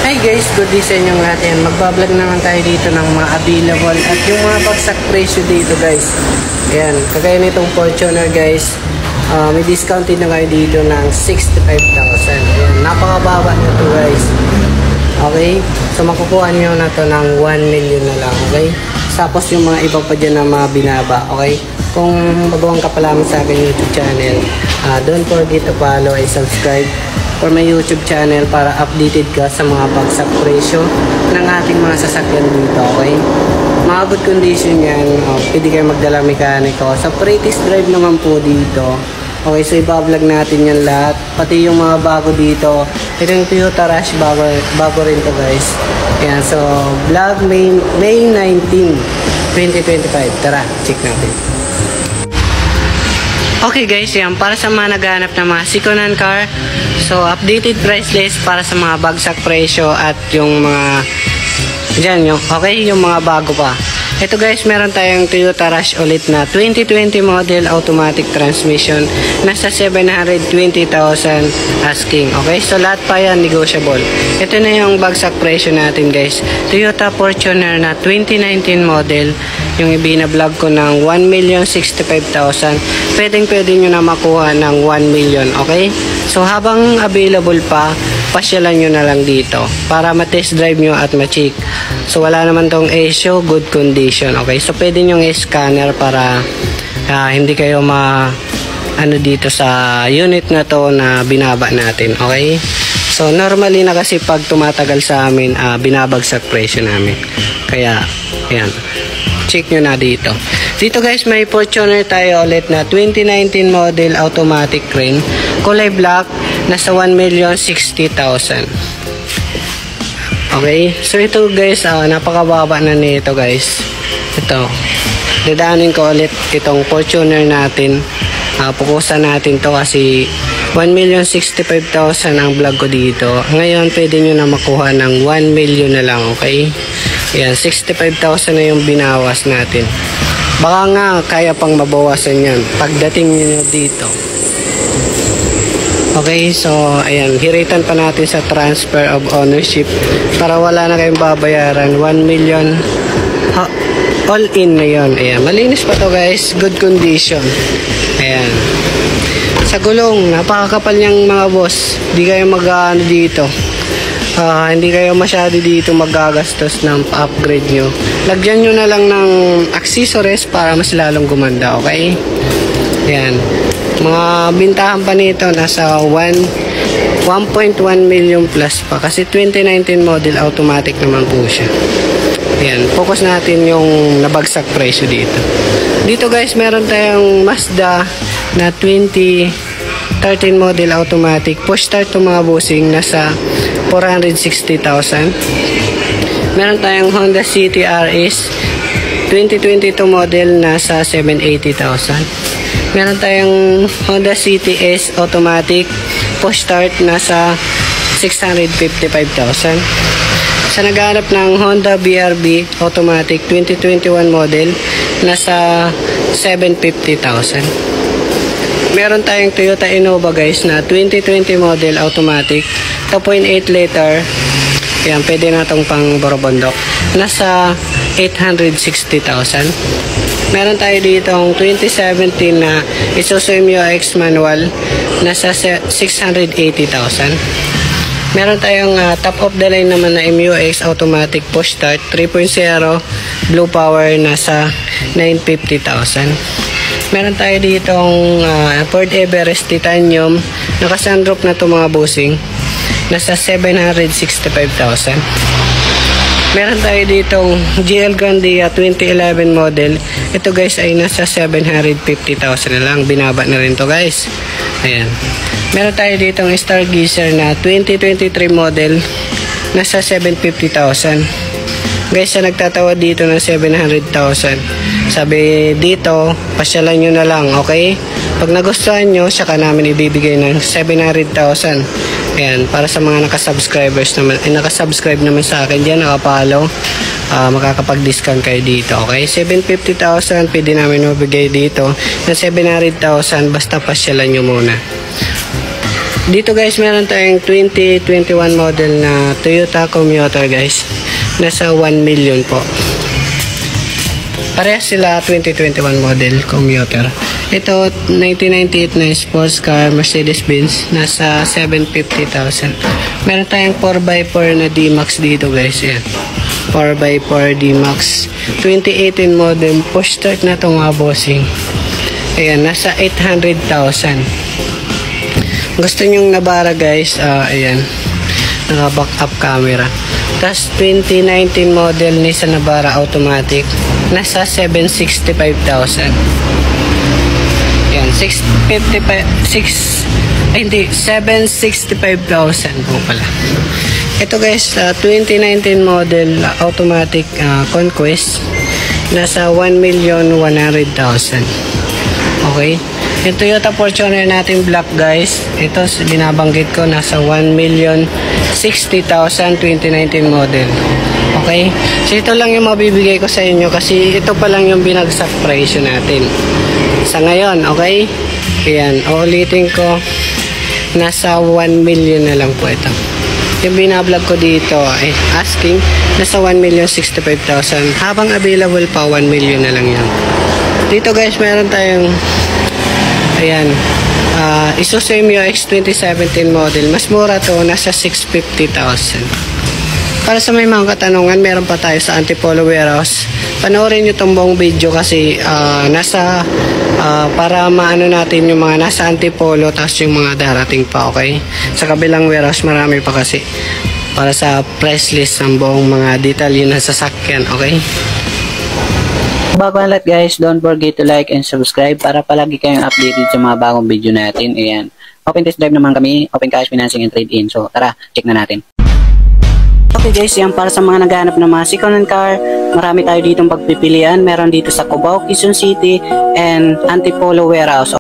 Hi guys, good day sa inyong lahat yan. Magbablog naman tayo dito ng mga available at yung mga bagsak presyo dito guys. Ayan, kagaya nitong Fortuner guys, may discounted na kayo dito ng 65,000. Ayan, napakababa na to guys. Okay, so makukuha nyo na to ng 1 million na lang. Okay, tapos yung mga iba pa dyan na mga binaba. Okay, kung baguhan ka pa lamang sa akin YouTube channel, don't forget to follow and subscribe for my YouTube channel para updated ka sa mga bagsak presyo ng ating mga sasakyan dito, okay? Mga good condition yan, pwede kayo magdala mekaniko. Sa pre-test drive naman po dito, okay, so ibablog natin yan lahat, pati yung mga bago dito. Ito yung Toyota Rush, bago rin to guys. Ayan, so vlog May 19, 2025. Tara, check natin. Okay guys, yan, para sa mga naghahanap ng mga second-hand car, so updated price list para sa mga bagsak presyo at yung mga dyan, yung mga bago pa. Ito guys, meron tayong Toyota Rush ulit na 2020 model automatic transmission, nasa 720,000 asking. Okay, so lahat pa yan negotiable. Ito na yung bagsak presyo natin guys, Toyota Fortuner na 2019 model, yung ibinablog ko ng 1,065,000. Pwede nyo na makuha ng 1 million. Okay, so habang available pa, pasyalan nyo na lang dito para ma-test drive nyo at ma-check. So wala naman tong issue, good condition. Okay, so pwede nyo i-scanner para hindi kayo dito sa unit na to na binaba natin. Okay, so normally na kasi pag tumatagal sa amin, binabagsak presyo namin. Kaya yan, check nyo na dito. Dito guys, may Fortuner tayo ulit na 2019 model automatic crane, kulay black, nasa 1,060,000. Okay, so ito guys, napakababa na nito guys. Ito, dadaanin ko ulit itong Fortuner natin. Pukusan natin to kasi 1,065,000 ang vlog ko dito. Ngayon pwede nyo na makuha ng 1 million na lang. Okay, yan, 65,000 na yung binawas natin. Baka nga kaya pang mabawasan yan pagdating nyo dito. Okay, so ayan, hiritan pa natin sa transfer of ownership para wala na kayong babayaran. 1 million all in na yun. Ayan, malinis pa to guys, good condition. Ayan, sa gulong, napakakapal niyang mga boss. Hindi kayo dito, hindi kayo masyado dito magagastos ng upgrade nyo. Lagyan nyo na lang ng accessories para mas lalong gumanda. Okay, ayan, mga bintahan pa nito nasa 1.1 million plus pa kasi 2019 model automatic naman po siya. Ayan, focus natin yung nabagsak presyo dito. Dito guys, meron tayong Mazda na 2013 model automatic, push start to mga bossing, nasa 460,000. Meron tayong Honda City RS 2022 model, nasa 780,000. Meron tayong Honda City S automatic, push start, nasa 655,000. Sa naghahanap ng Honda BRB automatic 2021 model, nasa 750,000. Meron tayong Toyota Innova guys na 2020 model automatic, 2.8 liter. Yan, pwede na itong pang borobondok, nasa 860,000. Meron tayo dito ang 2017 na Isuzu MU-X manual, nasa 680,000. Meron tayong top of the line naman na MU-X automatic push start 3.0 blue power, nasa 950,000. Meron tayo ditong Ford Everest titanium, naka-sunroof na to mga bossing, nasa 765,000. Meron tayo ditong GL Grandia 2011 model. Ito guys ay nasa 750,000 na lang. Binaba na rin to guys. Ayan. Meron tayo ditong Stargazer na 2023 model, nasa 750,000. Guys, sa nagtatawad dito ng 700,000, sabi dito, pasyalan nyo na lang, okay? Pag nagustuhan nyo, saka namin ibibigay ng 700,000. Ayan, para sa mga nakasubscribers naman, nakasubscribe naman sa akin dyan, nakapalo, makakapag-discount kayo dito, okay? 750,000, pwede namin mabigay dito ng 700,000, basta pasyalan nyo muna. Dito guys, meron tayong 2021 model na Toyota Commuter guys. Nasa 1 million po. Parehas sila 2021 model Commuter. Ito 1998 na sports car Mercedes-Benz, nasa 750,000. Meron tayong 4x4 na D-Max dito guys. Yan. 4x4 D-Max 2018 model, push start na itong mga bossing. Ayan, nasa 800,000. Gusto nyong Navara guys, ayan, naka backup camera. Tapos 2019 model Nissan Navara automatic, nasa 765,000. Ayan, 765,000 po pala. Ito guys, 2019 model automatic Conquest, nasa 1,100,000. Okay. Yung Toyota Fortuner natin black guys, ito binabanggit ko, nasa 1,060,000 2019 model. Okay. So ito lang yung mabibigay ko sa inyo kasi ito pa lang yung binagsak presyo natin sa ngayon. Okay. Ayan, uulitin ko, nasa 1 million na lang po ito. Yung binablog ko dito ay asking, nasa 1,065,000. Habang available pa, 1 million na lang yan. Dito guys, meron tayong, ayan, Isuzu MU-X 2017 model. Mas mura to, nasa 650,000. Para sa may mga katanungan, meron pa tayo sa Antipolo Warehouse. Panoorin nyo itong buong video kasi para maano natin yung mga nasa Antipolo tapos yung mga darating pa, okay? Sa kabilang warehouse marami pa kasi para sa price list ng buong mga detail yun na sasakyan, okay? Bago ang lahat guys, don't forget to like and subscribe para palagi kayong updated sa mga bagong video natin. Ayan, open test drive naman kami, open cash financing and trade-in. So tara, check na natin. Okay guys, yan para sa mga naghahanap ng mga second-hand car. Marami tayo ditong pagpipilian. Meron dito sa Cubao, Quezon City, and Antipolo Warehouse.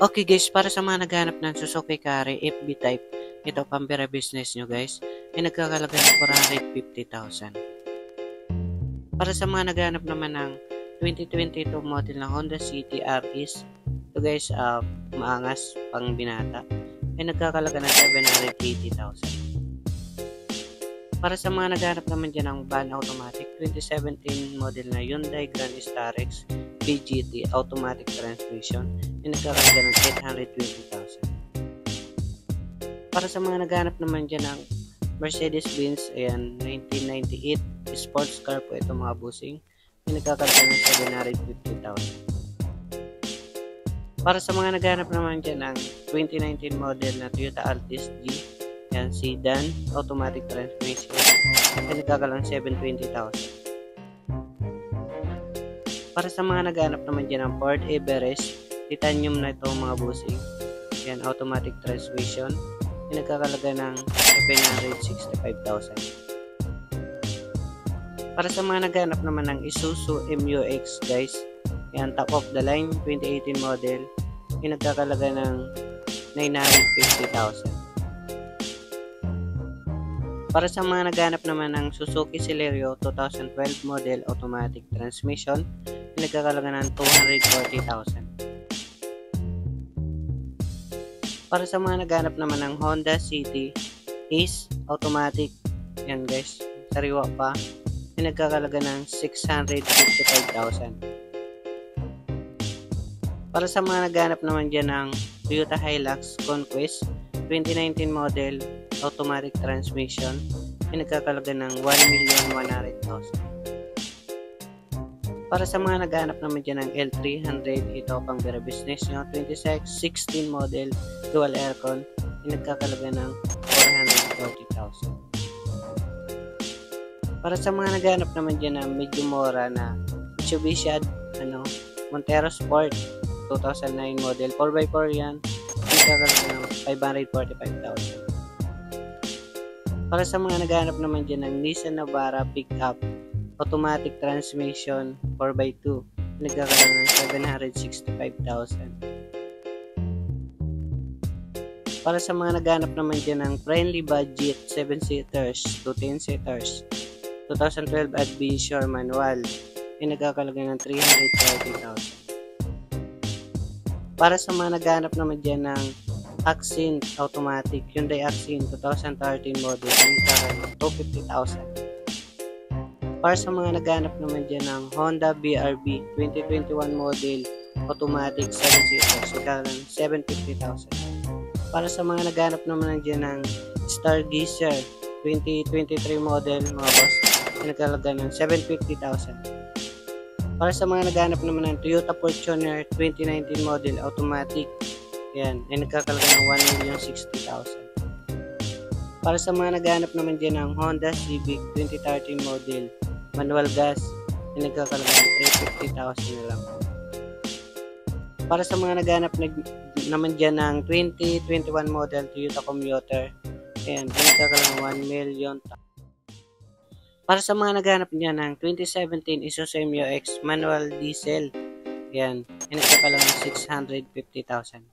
Okay guys, para sa mga naghahanap ng Suzuki Carry FB type, ito pambira business nyo guys, ay nagkakalaga ng 450,000. Para sa mga naghahanap naman ng 2022 model ng Honda City RS, ito guys, maangas pang binata, ay nagkakalaga ng 780,000. Para sa mga naghanap naman dyan ng van automatic, 2017 model na Hyundai Grand Starex BGT automatic transmission, ay nagkakalaga ng 820,000. Para sa mga naghanap naman dyan ng Mercedes-Benz, ayan, 1998 sports car po ito mga busing, ay nagkakalaga ng 750,000. Para sa mga naghanap naman dyan ng 2019 model na Toyota Altis G, yan, sedan, automatic transmission, ay nagkakalang 720,000. Para sa mga naghanap naman dyan ng Ford Everest, titanium na ito mga busing, yan, automatic transmission, ay nagkakalaga ng 765,000. Para sa mga naghanap naman ng Isuzu MU-X guys, yan, top of the line, 2018 model, ay nagkakalaga ng 950,000. Para sa mga naghanap naman ng Suzuki Celerio 2012 model automatic transmission, nagkakalaga ng 240,000. Para sa mga naghanap naman ng Honda City Ace automatic, yan guys, sariwa pa, nagkakalaga ng 655,000. Para sa mga naghanap naman dyan ng Toyota Hilux Conquest 2019 model automatic transmission, ay nagkakalaga ng 1,100,000. Para sa mga naghahanap naman dyan ng L300, ito pang vera business nyo, 2016 model dual aircon, ay nagkakalaga ng 440,000. Para sa mga naghahanap naman dyan ng medyo mura na Mitsubishi Montero Sport 2009 model 4x4 yan, ay nagkakalaga ng 545,000. Para sa mga naghahanap naman dyan ng Nissan Navara Pickup automatic transmission 4x2, nagkakaroon ng 765,000. Para sa mga naghahanap naman dyan ng friendly budget 7-seaters to 10-seaters 2012 Adventure manual, ay nagkakalaga ng 330,000. Para sa mga naghahanap naman dyan ng Accent automatic, Hyundai Accent 2013 model, nagkakaroon ng 250,000. Para sa mga naghanap naman dyan ng Honda BRB 2021 model, automatic 7-seater, nagkakaroon ng 750,000. Para sa mga naghanap naman dyan ng Stargazer 2023 model, mga boss, nagkalaga ng 750,000. Para sa mga naghanap naman ng Toyota Fortuner 2019 model, automatic, yan, ay nagkakalaga ng 1,060,000. Para sa mga naghanap naman dyan ng Honda Civic 2013 model, manual gas, ay nagkakalaga ng 350,000 na lang. Para sa mga naghanap naman dyan ng 2021 model Toyota Commuter, ayan, ay nagkakalaga ng 1,000,000. Para sa mga naghanap dyan ng 2017 Isuzu MU-X manual diesel, ayan, ay nagkakalaga ng 650,000.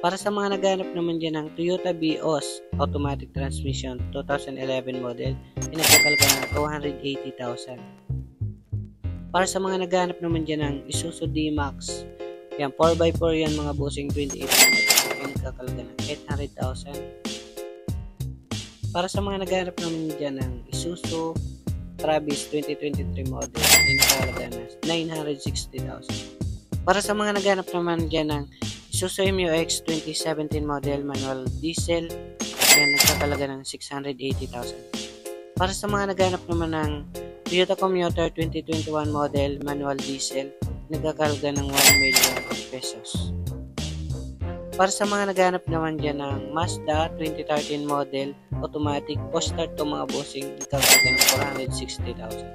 Para sa mga naghanap naman dyan ng Toyota Vios automatic transmission 2011 model, ay nagkakalaga ng 280,000. Para sa mga naghanap naman dyan ng Isuzu D-Max, yan 4x4 yan mga bossing 2018 model, ay nagkakalaga ng 800,000. Para sa mga naghanap naman dyan ng Isuzu Travis 2023 model, ay nagkakalaga ng 960,000. Para sa mga naghanap naman dyan ng Isuzu MU-X 2017 model manual diesel, yan nagkakalaga ng 680,000. Para sa mga naghanap naman ng Toyota Commuter 2021 model manual diesel, nagkakalaga ng 1,000,000 pesos. Para sa mga naghanap naman dyan ng Mazda 2013 model automatic post-start to mga bossing, nagkakalaga ng 460,000.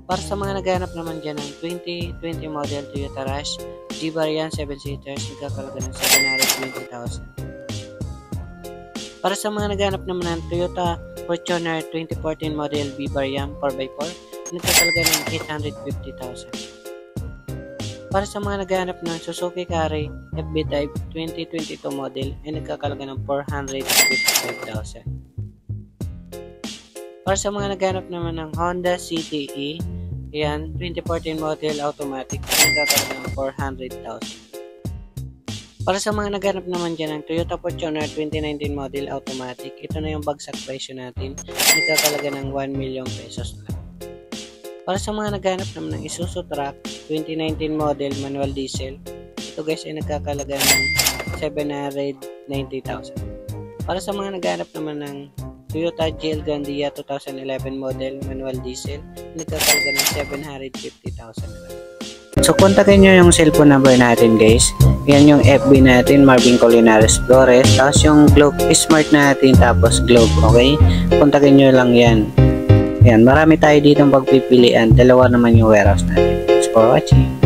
Para sa mga naghanap naman dyan ng 2020 model Toyota Rush G-Variant 7-seaters, nagkakalaga ng 720,000. Para sa mga naghanap naman ng Toyota Fortuner 2014 model B-Variant 4x4, nagkakalaga ng 850,000. Para sa mga naghanap ng Suzuki Carry FB-Type 2022 model, ay nagkakalaga ng 455,000. Para sa mga naghanap naman ng Honda CTE, yan, 2014 model automatic, nagkakalaga ng 400,000. Para sa mga naghanap naman dyan ng Toyota Fortuner 2019 model automatic, ito na yung bagsak presyo natin, nagkakalaga ng 1,000,000 pesos lang. Para sa mga naghanap naman ng Isuzu Truck 2019 model manual diesel, ito guys ay nagkakalaga ng 790,000. Para sa mga naghanap naman ng Toyota GL Grandia 2011 model manual diesel, nagkakalaga ng 750,000 na lang. So kontakin nyo yung cellphone number natin guys. Yan yung FB natin, Marvin Colinares Flores. Tapos yung Globe Smart natin, tapos Globe, okay? Kontakin nyo lang yan. Yan, marami tayo ditong pagpipilian. Dalawa naman yung warehouse natin. Thanks for watching.